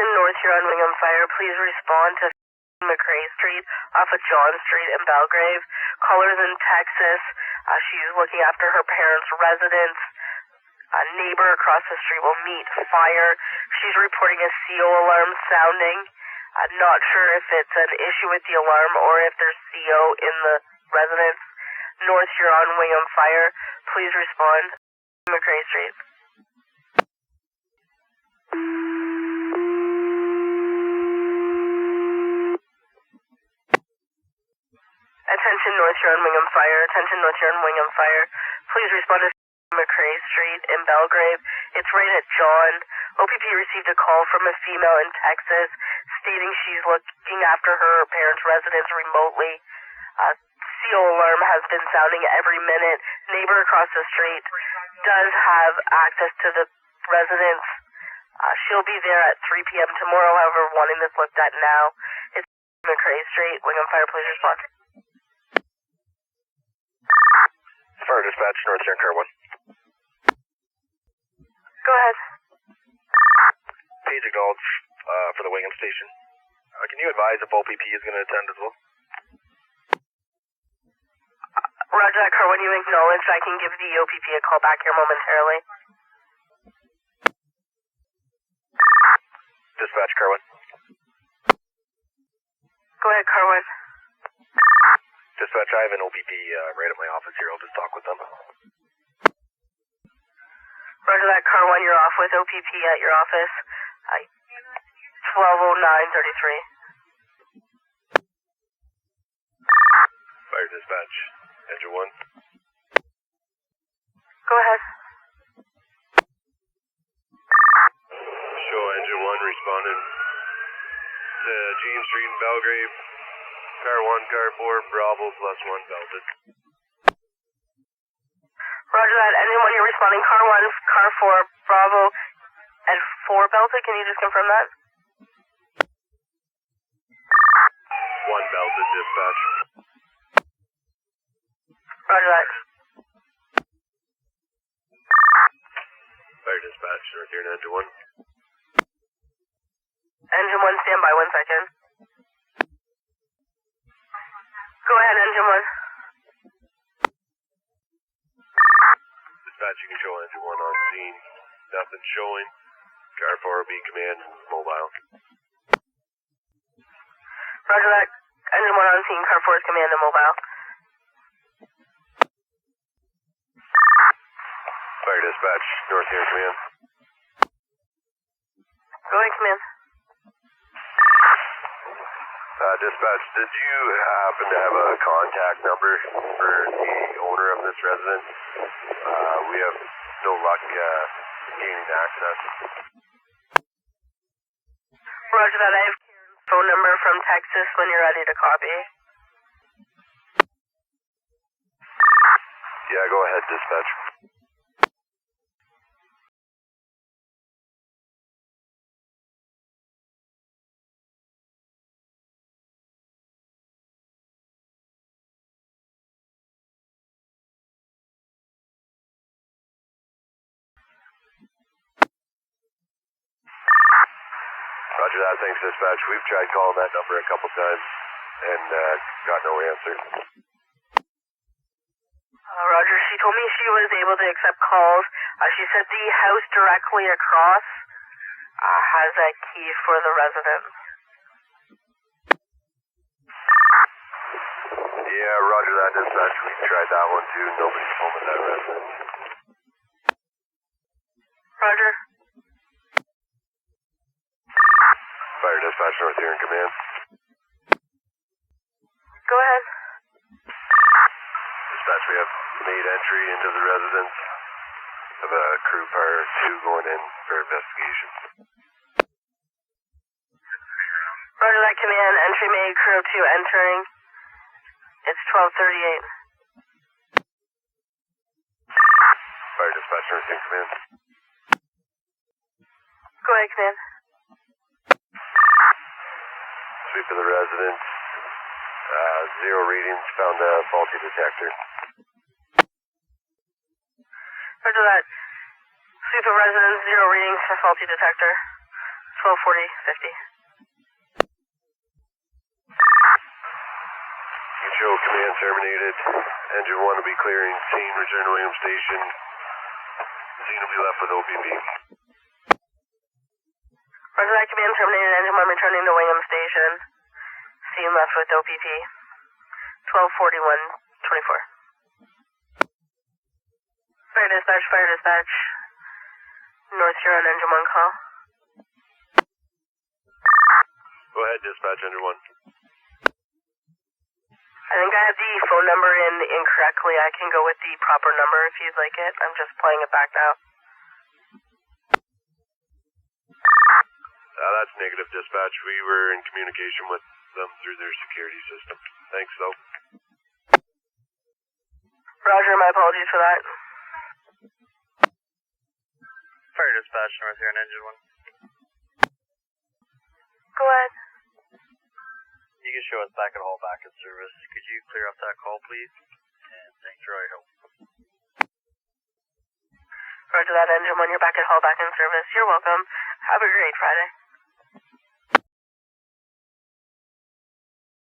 Attention North Huron Wingham Fire, please respond to McRae Street off of John Street in Belgrave. Caller's in Texas. She's looking after her parents' residence. A neighbor across the street will meet fire. She's reporting a CO alarm sounding. I'm not sure if it's an issue with the alarm or if there's CO in the residence. North Huron Wingham Fire, please respond. McRae Street. Attention North Huron Wingham Fire. Attention North Huron Wingham Fire. Please respond to McRae Street in Belgrave. It's right at John. OPP received a call from a female in Texas stating she's looking after her parents' residence remotely. CO alarm has been sounding every minute. Neighbor across the street does have access to the residence. She'll be there at 3 p.m. tomorrow, however, wanting this looked at now. It's McRae Street. Wingham Fire, please respond. Fire dispatch, North Huron Car 1. Go ahead. Page acknowledged for the Wingham station. Can you advise if OPP is going to attend as well? Roger that, Car 1, you acknowledged. I can give the OPP a call back here momentarily. Dispatch, Car 1. Go ahead, Car 1. Dispatch, I have an OPP right at my office here. I'll just talk with them. Roger that, Car 1, you're off with OPP at your office. 120933. Fire dispatch, engine 1. Go ahead. Show engine 1 responding to James Street in Belgrave. Car 1, Car 4, Bravo +1 belted. Roger that, engine 1, you're responding. Car 1, Car 4, Bravo, and 4 belted. Can you just confirm that? 1 belted, dispatch. Roger that. Fire dispatch, North Huron engine 1. Engine 1, stand by 1 second. Go ahead, engine 1. Dispatch, you can show engine 1 on scene. Nothing showing. Car 4 will be command, mobile. Roger that, engine 1 on scene. Car 4 is command and mobile. Fire dispatch, North Huron command. Go ahead, command. Dispatch, did you happen to have a contact number for the owner of this residence? We have no luck gaining access. Roger that, I have Karen's phone number from Texas when you're ready to copy. Yeah, go ahead, dispatch. Roger that, thanks dispatch. We've tried calling that number a couple times and got no answer. Roger, she told me she was able to accept calls. She said the house directly across has a key for the resident. Yeah, roger that, dispatch. We tried that one too. Nobody's home at that residence. Roger. Fire dispatch, North Huron command. Go ahead. Dispatch, we have made entry into the residence of a crew car 2 going in for investigation. Roger that, command. Entry made, crew 2 entering. It's 1238. Fire dispatch, North Huron command. Go ahead, command. Sweep of the residence. 0 readings. Found a faulty detector. Roger that. Sweep of residence, 0 readings for faulty detector. 1240, 50. Control command terminated. Engine 1 will be clearing scene, return to Wingham Station. Scene will be left with OPP. Roger that, command terminated. Engine 1 returning to Wingham Station. Scene left with OPP. 1241, 24. Fire dispatch. North Huron, engine 1 call. Go ahead, dispatch, engine 1. I think I have the phone number in incorrectly. I can go with the proper number if you'd like it. I'm just playing it back now. That's negative, dispatch. We were in communication with them through their security system. Thanks, though. Roger, my apologies for that. Fire dispatch, North Huron, engine 1. Go ahead. You can show us back at Hall back in service. Could you clear up that call, please? And thanks for all your help. Roger that, engine 1. You're back at Hall back in service. You're welcome. Have a great Friday.